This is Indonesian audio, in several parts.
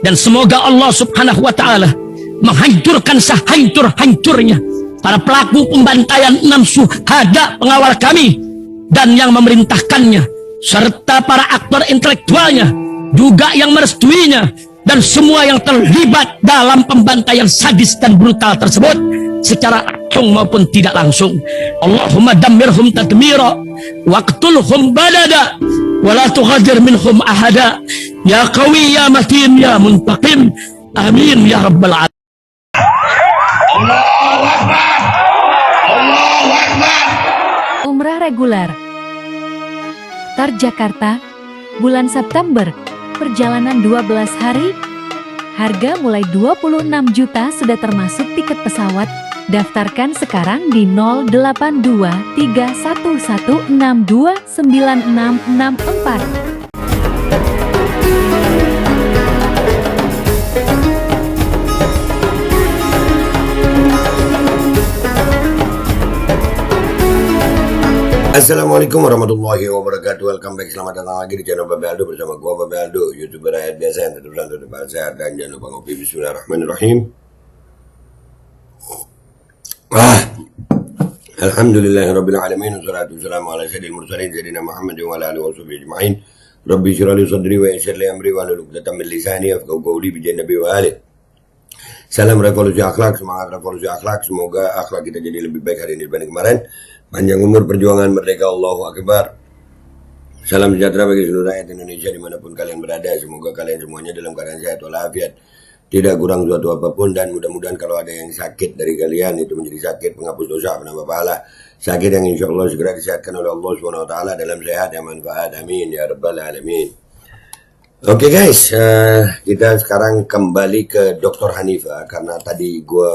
Dan semoga Allah subhanahu wa ta'ala menghancurkan sehancur-hancurnya para pelaku pembantaian 6 syuhada pengawal kami dan yang memerintahkannya, serta para aktor intelektualnya juga yang merestuinya, dan semua yang terlibat dalam pembantaian sadis dan brutal tersebut secara langsung maupun tidak langsung. Allahumma dammirhum tadmira waqtulhum balada wala tughadir minhum ahada ya qawi ya matin ya muntaqim amin ya rabbal alamin. Allahu Akbar, Allahu Akbar. Umrah reguler Tar Jakarta bulan September, perjalanan 12 hari, harga mulai 26 juta sudah termasuk tiket pesawat. Daftarkan sekarang di 082311629664. Assalamualaikum warahmatullahi wabarakatuh. Welcome back, selamat datang lagi di channel Babe Aldo bersama gua Babe Aldo, YouTuber rakyat biasa yang tetap sehat dan jangan lupa ngopi. Bismillahirrahmanirrahim. Alhamdulillahirabbil alamin, wassalatu wassalamu ala sayyidil mursalin sayyidina Muhammad wa ala alihi washabihi ajma'in. Rabbi shrah li sadri wa yassir li amri wahlul 'uqdatam min lisani yafqahu qawli bi nabi wa ali. Salam revolusi akhlak, semangat revolusi akhlak. Semoga akhlak kita jadi lebih baik hari ini dibanding kemarin. Panjang umur, perjuangan, merdeka, Allahu Akbar. Salam sejahtera bagi seluruh rakyat Indonesia dimanapun kalian berada. Semoga kalian semuanya dalam keadaan sehat walafiat, tidak kurang suatu apapun, dan mudah-mudahan kalau ada yang sakit dari kalian itu menjadi sakit penghapus dosa, penambah pahala, sakit yang insya Allah segera disehatkan oleh Allah SWT dalam sehat yang manfaat, amin ya rabbal alamin. Oke guys, kita sekarang kembali ke Dr. Hanifah karena tadi gue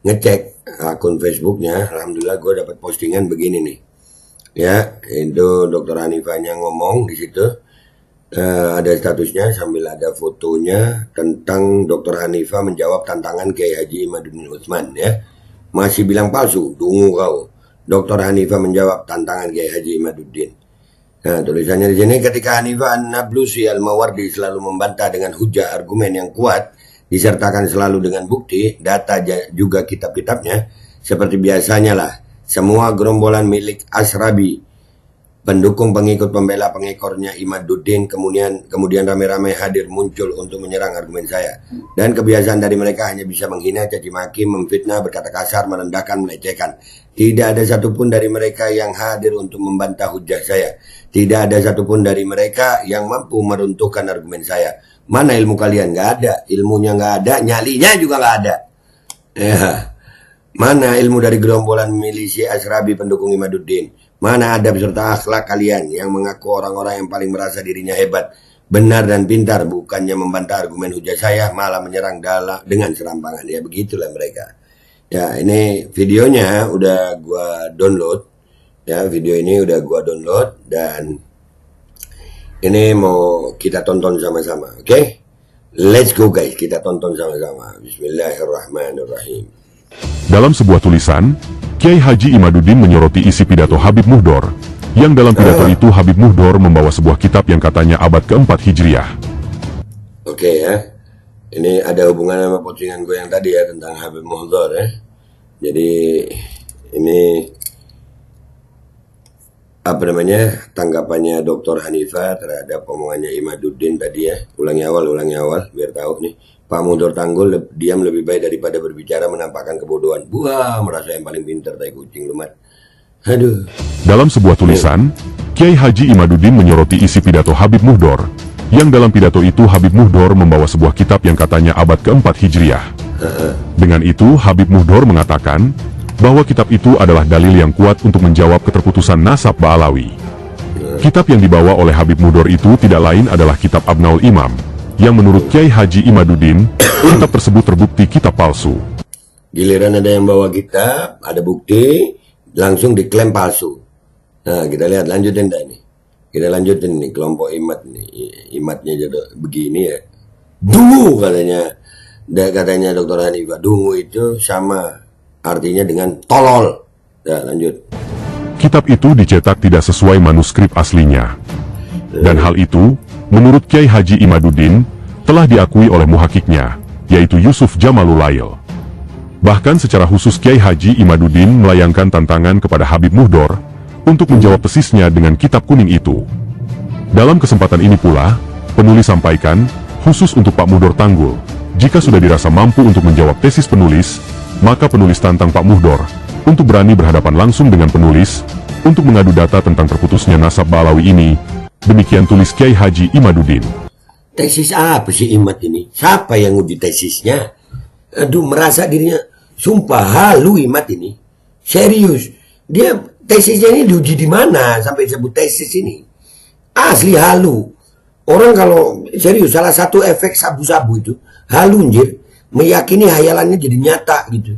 ngecek akun Facebooknya, alhamdulillah gue dapat postingan begini nih, ya itu Dr. Hanifahnya ngomong di situ, ada statusnya sambil ada fotonya tentang Dr. Hanifah menjawab tantangan Kiai Haji Imaduddin Utsman, ya masih bilang palsu, tunggu kau. Dr. Hanifah menjawab tantangan Kiai Haji Imaduddin. Nah tulisannya di sini, ketika Hanifah An-Nablusi Al-Mawardi selalu membantah dengan hujah argumen yang kuat disertakan selalu dengan bukti, data juga kitab-kitabnya, seperti biasanya lah, semua gerombolan milik Asrabi, pendukung pengikut pembela pengekornya Imaduddin, kemudian rame-rame hadir muncul untuk menyerang argumen saya. Dan kebiasaan dari mereka hanya bisa menghina, caci maki, memfitnah, berkata kasar, merendahkan, melecehkan. Tidak ada satupun dari mereka yang hadir untuk membantah hujah saya. Tidak ada satupun dari mereka yang mampu meruntuhkan argumen saya. Mana ilmu kalian? Nggak ada. Ilmunya nggak ada, nyalinya juga nggak ada. Ya. Mana ilmu dari gerombolan milisi Asrabi pendukung Imaduddin? Mana adab serta akhlak kalian yang mengaku orang-orang yang paling merasa dirinya hebat, benar dan pintar, bukannya membantah argumen hujah saya, malah menyerang dengan serampangan. Ya begitulah mereka. Ya ini videonya udah gua download. Ya video ini udah gua download dan ini mau kita tonton sama-sama, oke? Let's go guys, kita tonton sama-sama. Bismillahirrahmanirrahim. Dalam sebuah tulisan, Kiai Haji Imaduddin menyoroti isi pidato Habib Muhdor, yang dalam pidato itu Habib Muhdor membawa sebuah kitab yang katanya abad keempat Hijriah. Oke ya, ini ada hubungan sama postingan gue yang tadi ya tentang Habib Muhdor ya. Jadi ini apa namanya, tanggapannya Dr. Hanifah terhadap omongannya Imaduddin tadi ya. Ulangi awal biar tahu nih. Pak Muhdor Tanggul diam lebih baik daripada berbicara menampakkan kebodohan. Wah, merasa yang paling pintar tai kucing lumat. Aduh. Dalam sebuah tulisan, Kiai Haji Imaduddin menyoroti isi pidato Habib Muhdor, yang dalam pidato itu Habib Muhdor membawa sebuah kitab yang katanya abad keempat Hijriah. Dengan itu Habib Muhdor mengatakan bahwa kitab itu adalah dalil yang kuat untuk menjawab keterputusan nasab Ba'alawi. Kitab yang dibawa oleh Habib Muhdor itu tidak lain adalah kitab Abnaul Imam, yang menurut Kiai Haji Imaduddin, kitab tersebut terbukti kitab palsu. Giliran ada yang bawa kitab, ada bukti, langsung diklaim palsu. Nah kita lihat, lanjutin dah nih. Kita lanjutin nih, kelompok imat nih. Imatnya jadi begini ya. Dungu katanya Dr. Hanifah. Dungu itu sama artinya dengan tolol. Nah lanjut. Kitab itu dicetak tidak sesuai manuskrip aslinya. Dan hal itu, menurut Kiai Haji Imaduddin, telah diakui oleh muhakiknya, yaitu Yusuf Jamalul Lail. Bahkan secara khusus Kiai Haji Imaduddin melayangkan tantangan kepada Habib Muhdor untuk menjawab tesisnya dengan kitab kuning itu. Dalam kesempatan ini pula, penulis sampaikan, khusus untuk Pak Muhdor Tanggul, jika sudah dirasa mampu untuk menjawab tesis penulis, maka penulis tantang Pak Muhdor untuk berani berhadapan langsung dengan penulis, untuk mengadu data tentang terputusnya nasab Ba'alawi ini. Demikian tulis Kiai Haji Imaduddin. Tesis apa sih Imad ini? Siapa yang uji tesisnya? Aduh, merasa dirinya, sumpah halu Imad ini. Serius, dia tesisnya ini diuji di mana sampai sebut tesis ini? Asli halu. Orang kalau serius, salah satu efek sabu-sabu itu, halu anjir, meyakini hayalannya jadi nyata gitu.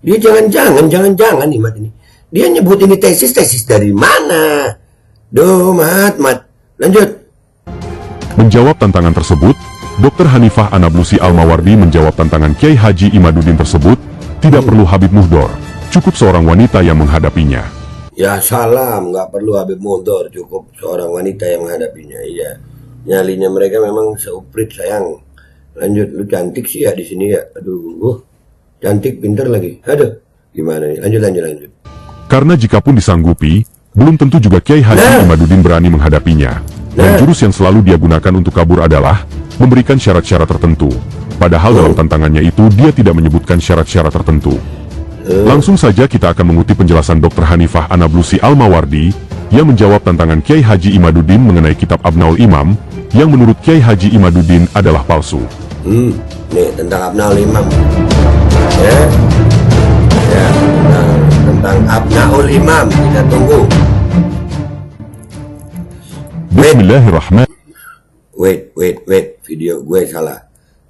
Dia jangan-jangan Imad ini. Dia nyebut ini tesis dari mana? Duh, Mat. Lanjut. Menjawab tantangan tersebut, Dr. Hanifah Anablusi Al-Mawardi menjawab tantangan Kiai Haji Imaduddin tersebut, tidak perlu Habib Muhdor, cukup seorang wanita yang menghadapinya. Ya salam, nggak perlu Habib Muhdor, cukup seorang wanita yang menghadapinya. Iya, nyalinya mereka memang seuprit sayang. Lanjut, lu cantik sih ya di sini ya. Aduh, cantik, pinter lagi. Aduh, gimana nih? Lanjut. Karena jikapun disanggupi, belum tentu juga Kiai Haji Imaduddin berani menghadapinya. Dan jurus yang selalu dia gunakan untuk kabur adalah memberikan syarat-syarat tertentu. Padahal dalam tantangannya itu dia tidak menyebutkan syarat-syarat tertentu. Langsung saja kita akan mengutip penjelasan Dr. Hanifah Anablusi Al-Mawardi yang menjawab tantangan Kiai Haji Imaduddin mengenai kitab Abnaul Imam yang menurut Kiai Haji Imaduddin adalah palsu. Nih tentang Abnaul Imam. Ya, tentang Abnaul Imam kita tunggu. Bismillahirrahmanirrahim. Wait, video gue salah.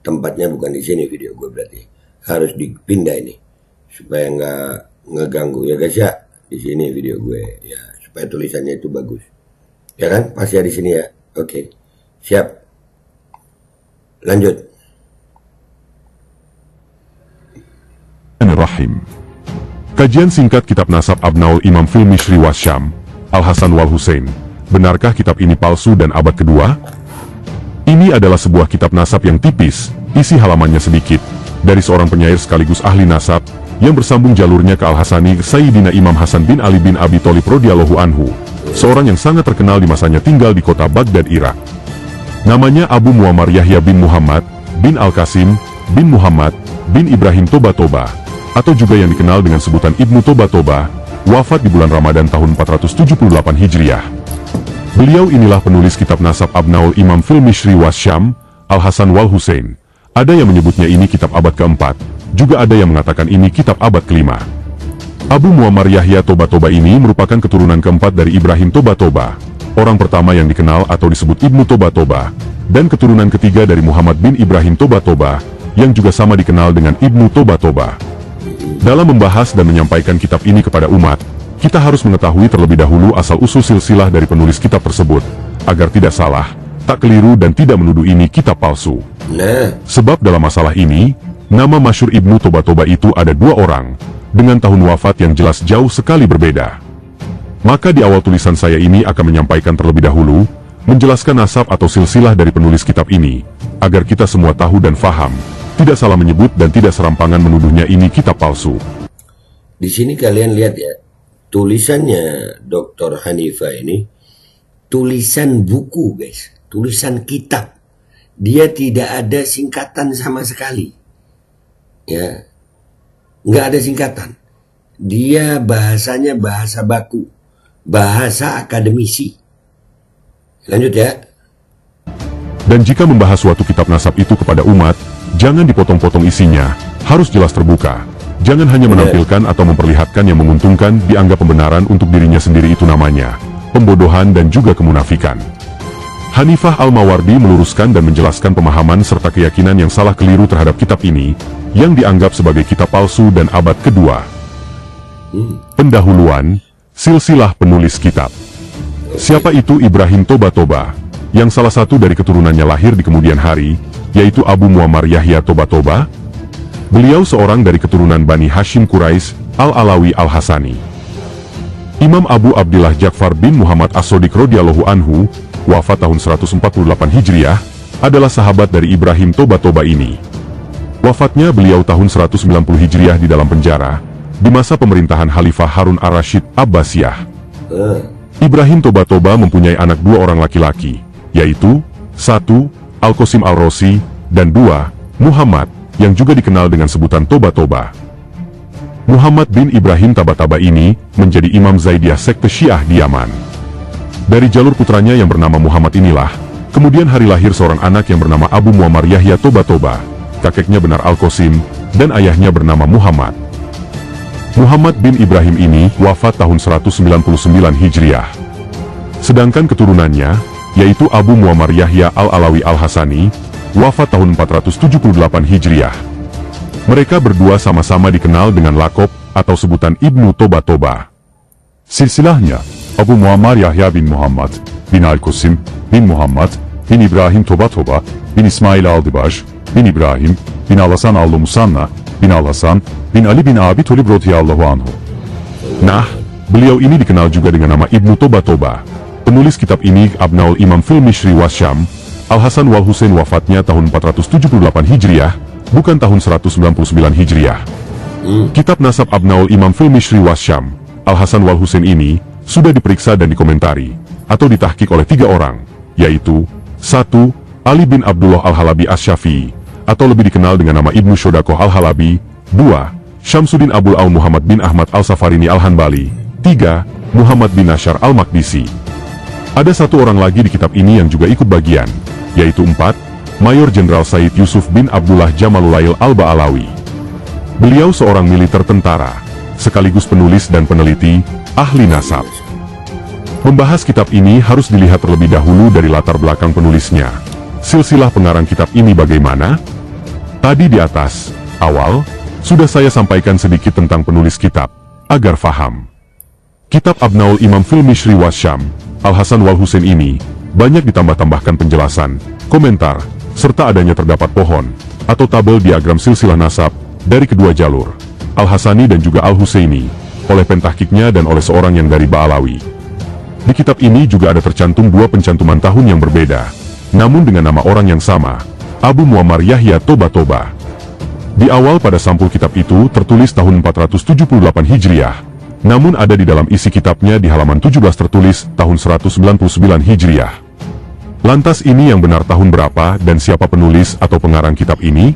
Tempatnya bukan di sini video gue berarti. Harus dipindah ini supaya nggak ngeganggu ya guys ya. Di sini video gue ya supaya tulisannya itu bagus. Ya kan? Pasti di sini ya. Oke. Siap. Lanjut. Rahim. Kajian singkat kitab nasab Abnaul Imam fil Mishri Wasyam, Al-Hasan wal Husain. Benarkah kitab ini palsu dan abad kedua? Ini adalah sebuah kitab nasab yang tipis, isi halamannya sedikit, dari seorang penyair sekaligus ahli nasab, yang bersambung jalurnya ke Al-Hasani Sayyidina Imam Hasan bin Ali bin Abi Thalib radhiyallahu anhu, seorang yang sangat terkenal di masanya tinggal di kota Baghdad, Irak. Namanya Abu Muammar Yahya bin Muhammad, bin Al-Qasim, bin Muhammad, bin Ibrahim Toba-Toba, atau juga yang dikenal dengan sebutan Ibnu Toba-Toba, wafat di bulan Ramadan tahun 478 Hijriah. Beliau inilah penulis kitab nasab Abnaul Imam fil Mishri Wasyam, Al-Hasan wal Husain. Ada yang menyebutnya ini kitab abad keempat, juga ada yang mengatakan ini kitab abad kelima. Abu Muammar Yahya Toba-Toba ini merupakan keturunan keempat dari Ibrahim Toba-Toba, orang pertama yang dikenal atau disebut Ibnu Toba-Toba, dan keturunan ketiga dari Muhammad bin Ibrahim Toba-Toba, yang juga sama dikenal dengan Ibnu Toba-Toba. Dalam membahas dan menyampaikan kitab ini kepada umat, kita harus mengetahui terlebih dahulu asal-usul silsilah dari penulis kitab tersebut, agar tidak salah, tak keliru dan tidak menuduh ini kitab palsu. Sebab dalam masalah ini, nama masyhur Ibnu Toba-Toba itu ada dua orang, dengan tahun wafat yang jelas jauh sekali berbeda. Maka di awal tulisan saya ini akan menyampaikan terlebih dahulu, menjelaskan nasab atau silsilah dari penulis kitab ini, agar kita semua tahu dan faham, tidak salah menyebut dan tidak serampangan menuduhnya ini kitab palsu. Di sini kalian lihat ya, tulisannya Dr. Hanifah ini tulisan buku guys, tulisan kitab. Dia tidak ada singkatan sama sekali. Ya, nggak ada singkatan. Dia bahasanya bahasa baku, bahasa akademisi. Lanjut ya. Dan jika membahas suatu kitab nasab itu kepada umat, jangan dipotong-potong isinya, harus jelas terbuka. Jangan hanya menampilkan atau memperlihatkan yang menguntungkan, dianggap pembenaran untuk dirinya sendiri, itu namanya pembodohan dan juga kemunafikan. Hanifah Al-Mawardi meluruskan dan menjelaskan pemahaman serta keyakinan yang salah keliru terhadap kitab ini, yang dianggap sebagai kitab palsu dan abad kedua. Pendahuluan, silsilah penulis kitab. Siapa itu Ibrahim Toba-Toba, yang salah satu dari keturunannya lahir di kemudian hari, yaitu Abu Muammar Yahya Toba-Toba? Beliau seorang dari keturunan Bani Hashim Quraisy Al-Alawi Al-Hasani. Imam Abu Abdillah Ja'far bin Muhammad As-Shodiq radhiyallahu anhu, wafat tahun 148 Hijriah, adalah sahabat dari Ibrahim Toba-Toba ini. Wafatnya beliau tahun 190 Hijriah di dalam penjara, di masa pemerintahan Khalifah Harun ar-Rasyid Abbasiyah. Ibrahim Toba-Toba mempunyai anak 2 orang laki-laki, yaitu 1. Al-Qasim Al-Rosi, dan 2. Muhammad, yang juga dikenal dengan sebutan Toba-Toba. Muhammad bin Ibrahim Toba-Toba ini menjadi Imam Zaidiyah sekte Syiah di Yaman. Dari jalur putranya yang bernama Muhammad inilah, kemudian hari lahir seorang anak yang bernama Abu Muammar Yahya Toba-Toba, kakeknya benar Al-Qasim, dan ayahnya bernama Muhammad. Muhammad bin Ibrahim ini wafat tahun 199 Hijriah. Sedangkan keturunannya, yaitu Abu Muammar Yahya Al-Alawi Al-Hasani, wafat tahun 478 Hijriah. Mereka berdua sama-sama dikenal dengan lakop atau sebutan Ibnu Toba-Toba. Silsilahnya, Abu Muammar Yahya bin Muhammad, bin Al-Qasim, bin Muhammad, bin Ibrahim Toba-Toba, bin İsmail Al-Dibaş, bin İbrahim, bin Al-Hasan Al-Musanna, bin Al-Hasan, bin Ali bin Abi Thalib radhiyallahu anhu. Nah, beliau ini dikenal juga dengan nama Ibnu Toba-Toba. Penulis kitab ini Abnaul Imam fil Mishri Wasyam. Al-Hasan wal Husain wafatnya tahun 478 Hijriah, bukan tahun 199 Hijriah. Kitab Nasab Abnaul Imam fil Mishri Wasyam, Al-Hasan wal Husain ini sudah diperiksa dan dikomentari atau ditahkik oleh 3 orang, yaitu 1. Ali bin Abdullah Al-Halabi Asy-Syafi'i, atau lebih dikenal dengan nama Ibnu Syodakoh Al-Halabi. 2. Syamsuddin Abul Aun Muhammad bin Ahmad Al-Safarini Al-Hanbali. 3. Muhammad bin Nashar Al-Maqdisi. Ada 1 orang lagi di kitab ini yang juga ikut bagian, yaitu 4. Mayor Jenderal Said Yusuf bin Abdullah Jamalulail Al-Ba'alawi. Beliau seorang militer tentara, sekaligus penulis dan peneliti, ahli nasab. Membahas kitab ini harus dilihat terlebih dahulu dari latar belakang penulisnya. Silsilah pengarang kitab ini bagaimana? Tadi di atas, awal, sudah saya sampaikan sedikit tentang penulis kitab, agar faham. Kitab Abnaul Imam fil Mishri Wasyam, Al-Hasan wal Husain ini, banyak ditambah-tambahkan penjelasan, komentar, serta adanya terdapat pohon, atau tabel diagram silsilah nasab, dari kedua jalur, Al-Hasani dan juga Al-Husaini, oleh pentahkiknya dan oleh seorang yang dari Ba'alawi. Di kitab ini juga ada tercantum 2 pencantuman tahun yang berbeda, namun dengan nama orang yang sama, Abu Muammar Yahya Toba-Toba. Di awal pada sampul kitab itu tertulis tahun 478 Hijriah, namun ada di dalam isi kitabnya di halaman 17 tertulis tahun 199 Hijriah. Lantas ini yang benar tahun berapa dan siapa penulis atau pengarang kitab ini?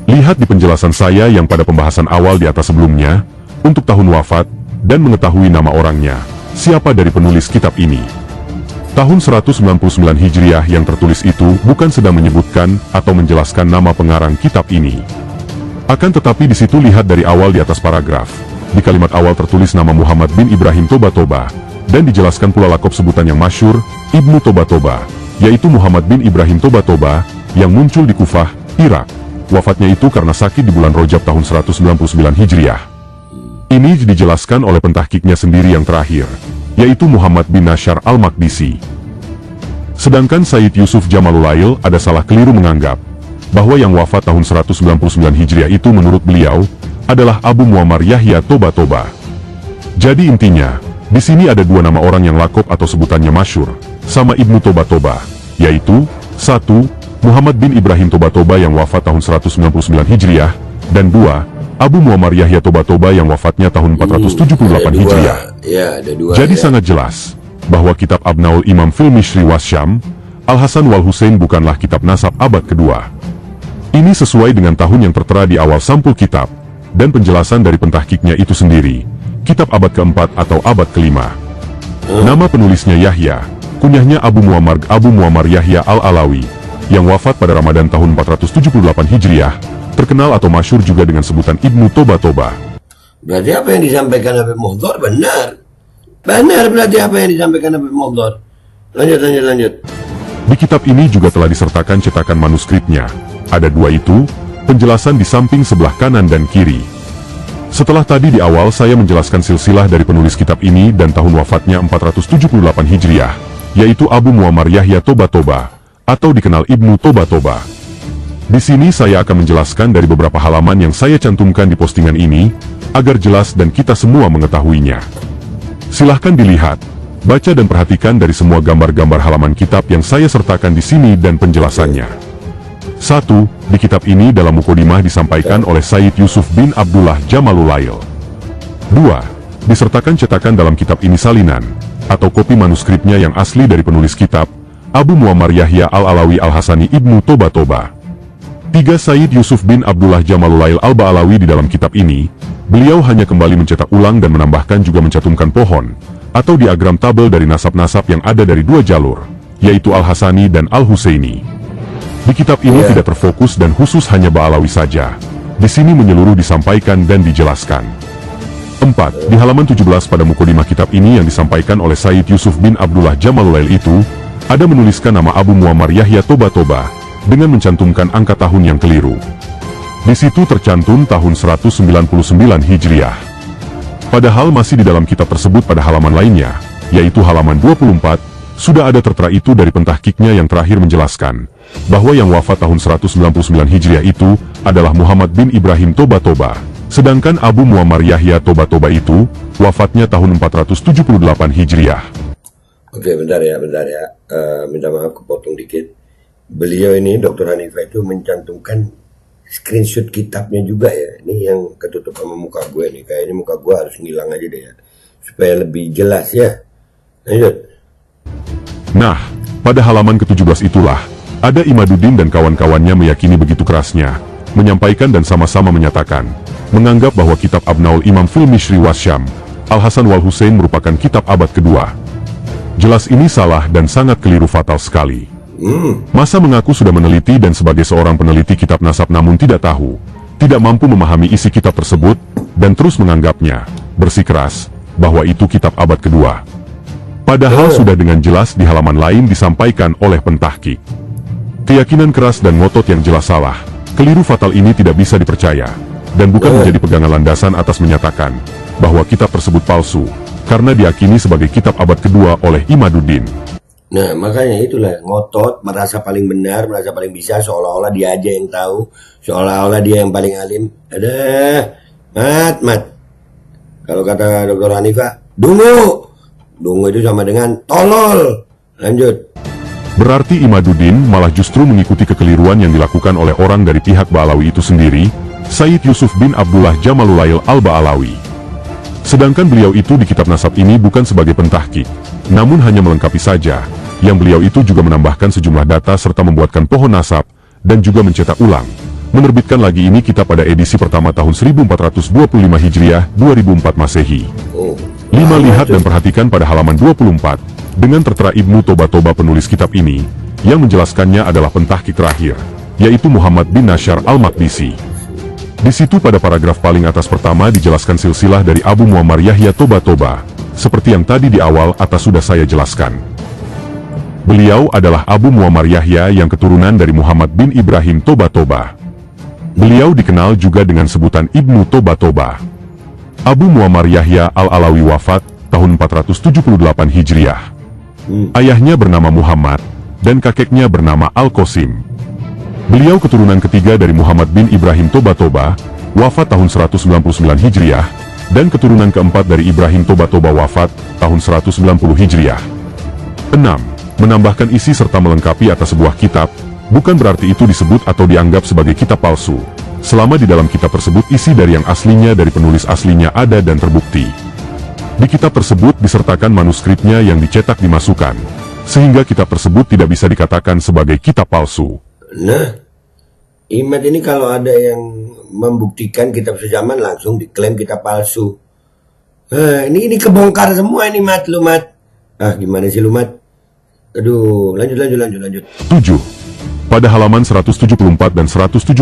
Lihat di penjelasan saya yang pada pembahasan awal di atas sebelumnya, untuk tahun wafat, dan mengetahui nama orangnya, siapa dari penulis kitab ini. Tahun 199 Hijriah yang tertulis itu bukan sedang menyebutkan atau menjelaskan nama pengarang kitab ini. Akan tetapi di situ lihat dari awal di atas paragraf, di kalimat awal tertulis nama Muhammad bin Ibrahim Toba-Toba, dan dijelaskan pula lakop sebutan yang masyhur, Ibnu Toba-Toba, yaitu Muhammad bin Ibrahim Toba-Toba, yang muncul di Kufah, Irak. Wafatnya itu karena sakit di bulan Rajab tahun 199 Hijriah. Ini dijelaskan oleh pentahkiknya sendiri yang terakhir, yaitu Muhammad bin Nashar Al-Maqdisi. Sedangkan Said Yusuf Jamalulail ada salah keliru menganggap bahwa yang wafat tahun 199 Hijriah itu menurut beliau adalah Abu Muammar Yahya Toba-Toba. Jadi intinya, di sini ada 2 nama orang yang lakop atau sebutannya masyhur sama Ibnu Toba-Toba, yaitu 1. Muhammad bin Ibrahim Toba-Toba yang wafat tahun 199 Hijriah, dan 2. Abu Muammar Yahya Toba-Toba yang wafatnya tahun 478 Hijriah. Jadi sangat jelas bahwa kitab Abnaul Imam fil Mishri Wasyam, Al-Hasan wal Husain bukanlah kitab nasab abad kedua. Ini sesuai dengan tahun yang tertera di awal sampul kitab, dan penjelasan dari pentahkiknya itu sendiri, kitab abad keempat atau abad kelima. Nama penulisnya Yahya, kunyahnya Abu Muammar Yahya Al-Alawi, yang wafat pada Ramadan tahun 478 Hijriah, terkenal atau masyhur juga dengan sebutan Ibnu Toba-Toba. Berarti apa yang disampaikan Habib Muhdhar benar. Benar berarti apa yang disampaikan Habib Muhdhar. Lanjut. Di kitab ini juga telah disertakan cetakan manuskripnya. Ada 2 itu, penjelasan di samping sebelah kanan dan kiri. Setelah tadi di awal saya menjelaskan silsilah dari penulis kitab ini dan tahun wafatnya 478 Hijriah, yaitu Abu Muammar Yahya Toba-Toba, atau dikenal Ibnu Toba-Toba. Di sini saya akan menjelaskan dari beberapa halaman yang saya cantumkan di postingan ini, agar jelas dan kita semua mengetahuinya. Silahkan dilihat, Baca dan perhatikan dari semua gambar-gambar halaman kitab yang saya sertakan di sini dan penjelasannya. 1. Di kitab ini dalam mukodimah disampaikan oleh Sayyid Yusuf bin Abdullah Jamalulail. 2. Disertakan cetakan dalam kitab ini salinan, atau kopi manuskripnya yang asli dari penulis kitab, Abu Muammar Yahya Al-Alawi Al-Hasani Ibnu Toba. 3. Sayyid Yusuf bin Abdullah Jamalulail Al-Ba'alawi. Di dalam kitab ini, beliau hanya kembali mencetak ulang dan menambahkan juga mencantumkan pohon, atau diagram tabel dari nasab-nasab yang ada dari dua jalur, yaitu Al-Hasani dan Al-Husaini. Di kitab ini tidak terfokus dan khusus hanya Ba'alawi saja. Di sini menyeluruh disampaikan dan dijelaskan. 4. Di halaman 17 pada mukodimah kitab ini yang disampaikan oleh Sayyid Yusuf bin Abdullah Jamalulail itu, ada menuliskan nama Abu Muammar Yahya Toba dengan mencantumkan angka tahun yang keliru. Di situ tercantum tahun 199 Hijriah. Padahal masih di dalam kitab tersebut pada halaman lainnya, yaitu halaman 24, sudah ada tertera itu dari pentahkiknya yang terakhir menjelaskan, bahwa yang wafat tahun 199 Hijriah itu adalah Muhammad bin Ibrahim Toba, sedangkan Abu Muammar Yahya Toba itu wafatnya tahun 478 Hijriah. Oke, bentar ya. Minta maaf kepotong dikit. Beliau ini, Dr. Hanifah itu mencantumkan screenshot kitabnya juga ya. Ini yang ketutup sama muka gue nih. Kayaknya muka gue harus ngilang aja deh ya, supaya lebih jelas ya. Lanjut. Nah, pada halaman ke-17 itulah, ada Imaduddin dan kawan-kawannya meyakini begitu kerasnya, menyampaikan dan sama-sama menyatakan, menganggap bahwa kitab Abnaul Imam fil Mishri Wasyam, Al-Hasan wal Husain merupakan kitab abad kedua. Jelas ini salah dan sangat keliru fatal sekali. Masa mengaku sudah meneliti dan sebagai seorang peneliti kitab nasab namun tidak tahu, tidak mampu memahami isi kitab tersebut, dan terus menganggapnya, bersikeras, bahwa itu kitab abad kedua. Padahal sudah dengan jelas di halaman lain disampaikan oleh pentahkik. Keyakinan keras dan ngotot yang jelas salah, keliru fatal ini tidak bisa dipercaya, dan bukan menjadi pegangan landasan atas menyatakan, bahwa kitab tersebut palsu, karena diyakini sebagai kitab abad kedua oleh Imaduddin. Nah, makanya itulah, ngotot, merasa paling benar, merasa paling bisa, seolah-olah dia aja yang tahu, seolah-olah dia yang paling alim. Mat. Kalau kata Dr. Hanifah, dungu itu sama dengan tolol. Lanjut. Berarti Imaduddin malah justru mengikuti kekeliruan yang dilakukan oleh orang dari pihak Ba'alawi itu sendiri, Sayyid Yusuf bin Abdullah Jamalulail Al-Ba'alawi. Sedangkan beliau itu di kitab nasab ini bukan sebagai pentahkik, namun hanya melengkapi saja, yang beliau itu juga menambahkan sejumlah data serta membuatkan pohon nasab, dan juga mencetak ulang, menerbitkan lagi ini kitab pada edisi pertama tahun 1425 Hijriah 2004 Masehi. 5. Lihat dan perhatikan pada halaman 24, dengan tertera Ibnu Toba penulis kitab ini, yang menjelaskannya adalah pentahkik terakhir, yaitu Muhammad bin Nashar Al-Maqdisi. Di situ pada paragraf paling atas pertama dijelaskan silsilah dari Abu Muammar Yahya Toba, seperti yang tadi di awal atas sudah saya jelaskan. Beliau adalah Abu Muammar Yahya yang keturunan dari Muhammad bin Ibrahim Toba. Beliau dikenal juga dengan sebutan Ibnu Toba. Abu Muammar Yahya Al-Alawi wafat tahun 478 Hijriah. Ayahnya bernama Muhammad, dan kakeknya bernama Al-Qasim. Beliau keturunan ketiga dari Muhammad bin Ibrahim Toba, wafat tahun 199 Hijriah, dan keturunan keempat dari Ibrahim Toba wafat tahun 190 Hijriah. 6. Menambahkan isi serta melengkapi atas sebuah kitab, bukan berarti itu disebut atau dianggap sebagai kitab palsu, selama di dalam kitab tersebut isi dari yang aslinya dari penulis aslinya ada dan terbukti. Di kitab tersebut disertakan manuskripnya yang dicetak dimasukkan, sehingga kitab tersebut tidak bisa dikatakan sebagai kitab palsu. Nah, Imad ini kalau ada yang membuktikan kitab sejaman langsung diklaim kitab palsu. Ini kebongkar semua ini Mat. Gimana sih lu Mat? Aduh, lanjut. 7. Pada halaman 174 dan 175,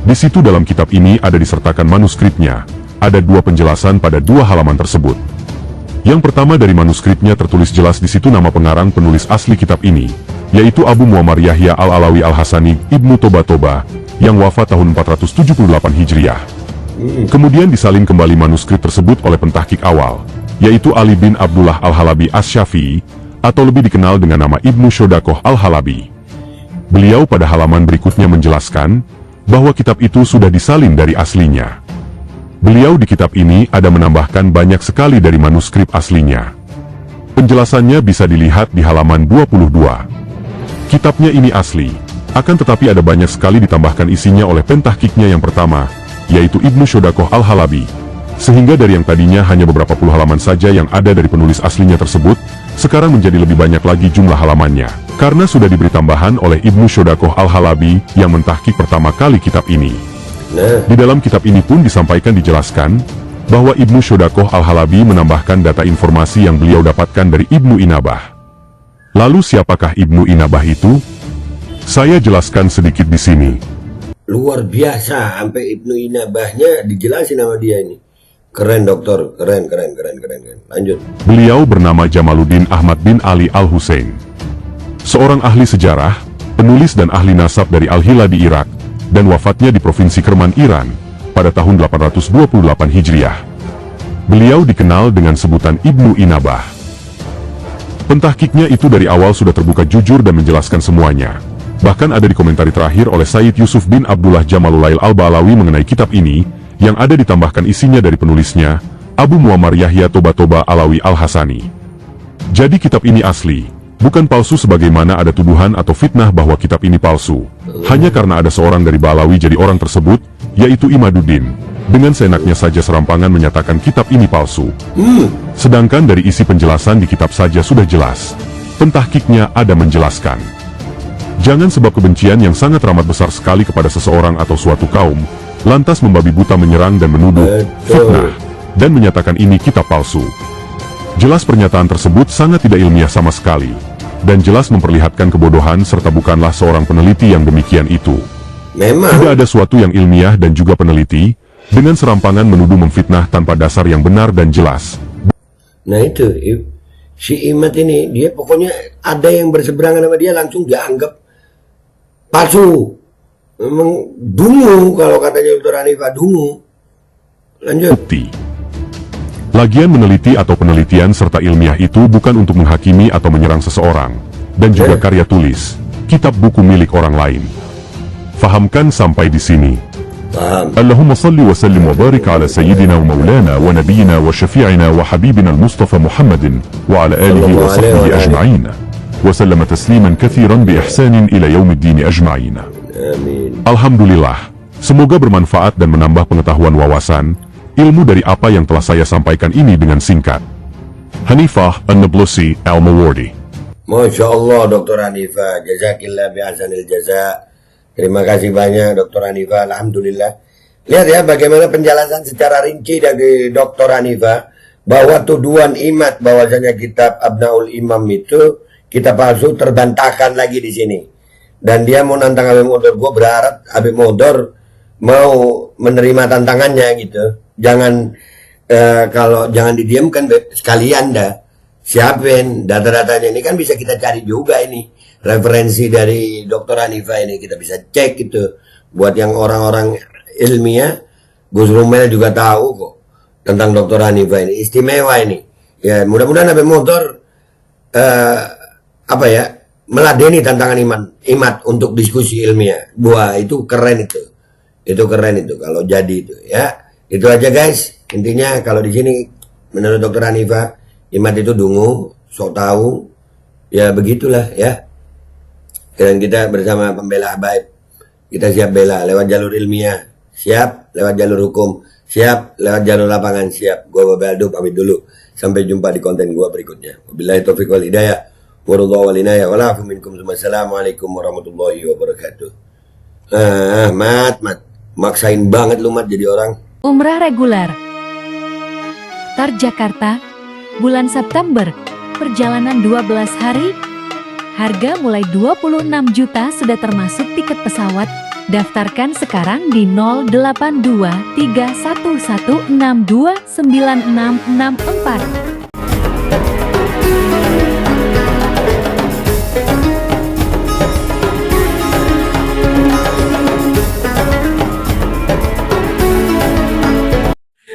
di situ dalam kitab ini ada disertakan manuskripnya. Ada dua penjelasan pada dua halaman tersebut. Yang pertama dari manuskripnya tertulis jelas di situ nama pengarang penulis asli kitab ini, yaitu Abu Muammar Yahya Al-Alawi Al-Hasani Ibnu Toba, yang wafat tahun 478 Hijriah. Kemudian disalin kembali manuskrip tersebut oleh pentahkik awal, yaitu Ali bin Abdullah Al-Halabi As-Syafi'i, atau lebih dikenal dengan nama Ibnu Shodakoh Al-Halabi. Beliau pada halaman berikutnya menjelaskan, bahwa kitab itu sudah disalin dari aslinya. Beliau di kitab ini ada menambahkan banyak sekali dari manuskrip aslinya. Penjelasannya bisa dilihat di halaman 22. Kitabnya ini asli, akan tetapi ada banyak sekali ditambahkan isinya oleh pentahkiknya yang pertama, yaitu Ibnu Shodaqoh Al-Halabi. Sehingga dari yang tadinya hanya beberapa puluh halaman saja yang ada dari penulis aslinya tersebut, sekarang menjadi lebih banyak lagi jumlah halamannya. Karena sudah diberi tambahan oleh Ibnu Shodaqoh Al-Halabi yang mentahkik pertama kali kitab ini. Di dalam kitab ini pun dijelaskan bahwa Ibnu Shodaqoh Al-Halabi menambahkan data informasi yang beliau dapatkan dari Ibnu Inabah. Lalu siapakah Ibnu Inabah itu? Saya jelaskan sedikit di sini. Luar biasa, sampai Ibnu Inabahnya dijelasin sama dia ini. Keren dokter, keren. Lanjut. Beliau bernama Jamaluddin Ahmad bin Ali Al-Husain. Seorang ahli sejarah, penulis dan ahli nasab dari Al-Hila di Irak, dan wafatnya di Provinsi Kerman, Iran, pada tahun 828 Hijriah. Beliau dikenal dengan sebutan Ibnu Inabah. Pentahkiknya itu dari awal sudah terbuka jujur dan menjelaskan semuanya. Bahkan ada di komentari terakhir oleh Sayyid Yusuf bin Abdullah Jamalulail Al-Ba'alawi mengenai kitab ini, yang ada ditambahkan isinya dari penulisnya, Abu Muammar Yahya Toba Alawi Al-Hasani. Jadi kitab ini asli, bukan palsu sebagaimana ada tuduhan atau fitnah bahwa kitab ini palsu. Hanya karena ada seorang dari Ba'alawi jadi orang tersebut, yaitu Imaduddin, dengan seenaknya saja serampangan menyatakan kitab ini palsu. Sedangkan dari isi penjelasan di kitab saja sudah jelas. Pentahkiknya ada menjelaskan. Jangan sebab kebencian yang sangat teramat besar sekali kepada seseorang atau suatu kaum, lantas membabi buta menyerang dan menuduh, fitnah, dan menyatakan ini kitab palsu. Jelas pernyataan tersebut sangat tidak ilmiah sama sekali, dan jelas memperlihatkan kebodohan serta bukanlah seorang peneliti yang demikian itu. Memang. Tidak ada suatu yang ilmiah dan juga peneliti, dengan serampangan menuduh memfitnah tanpa dasar yang benar dan jelas. Nah itu, si Imad ini, dia pokoknya ada yang berseberangan sama dia langsung dianggap palsu. Memang dungu kalau katanya Dr. Hanifah, dungu. Lanjut. Bukti. Lagian meneliti atau penelitian serta ilmiah itu bukan untuk menghakimi atau menyerang seseorang, dan juga karya tulis, kitab buku milik orang lain. Fahamkan sampai di sini. Paham. اللهم صل وسلم وبارك على سيدنا ومولانا ونبينا وشفيعنا وحبيبنا المصطفى محمد وعلى آله وصحبه أجمعين وسلم تسليما كثيرا بإحسان إلى يوم الدين أجمعين. Amin. Alhamdulillah, semoga bermanfaat dan menambah pengetahuan wawasan, ilmu dari apa yang telah saya sampaikan ini dengan singkat. Hanifah An-Nablusi Al-Mawardi. Masya Allah Dr. Hanifah, jazakillah bi'ahsanil jaza. Terima kasih banyak Dr. Hanifah, alhamdulillah. Lihat ya bagaimana penjelasan secara rinci dari Dr. Hanifah bahwa tuduhan Imad bahwasanya kitab Abnaul Imam itu kitab palsu terbantahkan lagi di sini. Dan dia mau nantang Habib Mohdor. Gue berharap Habib Mohdor mau menerima tantangannya gitu. Jangan kalau jangan didiamkan sekalian dah. Siapin data-datanya, ini kan bisa kita cari juga ini. Referensi dari Dr. Hanifah ini kita bisa cek gitu. Buat yang orang-orang ilmiah, Gus Rumel juga tahu kok tentang Dr. Hanifah ini. Istimewa ini. Ya mudah-mudahan Habib Mohdor meladeni tantangan Imad untuk diskusi ilmiah. Wah itu keren itu. Itu keren itu kalau jadi itu ya. Itu aja guys. Intinya kalau di sini menurut Dr. Hanifah, Imad itu dungu, sok tahu. Ya begitulah ya. Dan kita bersama pembela habaib, kita siap bela lewat jalur ilmiah, siap lewat jalur hukum, siap lewat jalur lapangan, siap. Gua Bapak Aldo pamit dulu. Sampai jumpa di konten gua berikutnya. Wabillahi taufiq wal hidayah. Warahmatullahi walinayah. Walafu minkum. Assalamualaikum warahmatullahi wabarakatuh. Mat, maksain banget lu Mat jadi orang. Umrah reguler. Tar Jakarta, bulan September, perjalanan 12 hari. Harga mulai 26 juta sudah termasuk tiket pesawat. Daftarkan sekarang di 082311629664.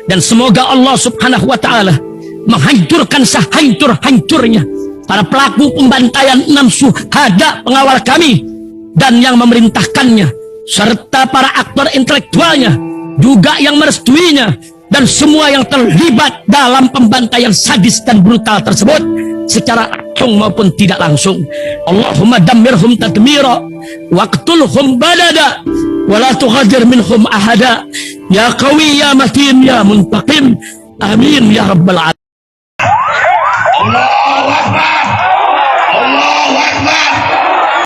Dan semoga Allah subhanahu wa ta'ala menghancurkan sehancur-hancurnya para pelaku pembantaian 6 syuhada pengawal kami dan yang memerintahkannya, serta para aktor intelektualnya juga yang merestuinya, dan semua yang terlibat dalam pembantaian sadis dan brutal tersebut secara langsung maupun tidak langsung. Allahumma dammirhum tadmira waqtulhum badada wa la tughadir minhum ahada ya qawi ya matin ya muntaqim amin ya rabbal alamin. Allahu Akbar. Allahu Akbar.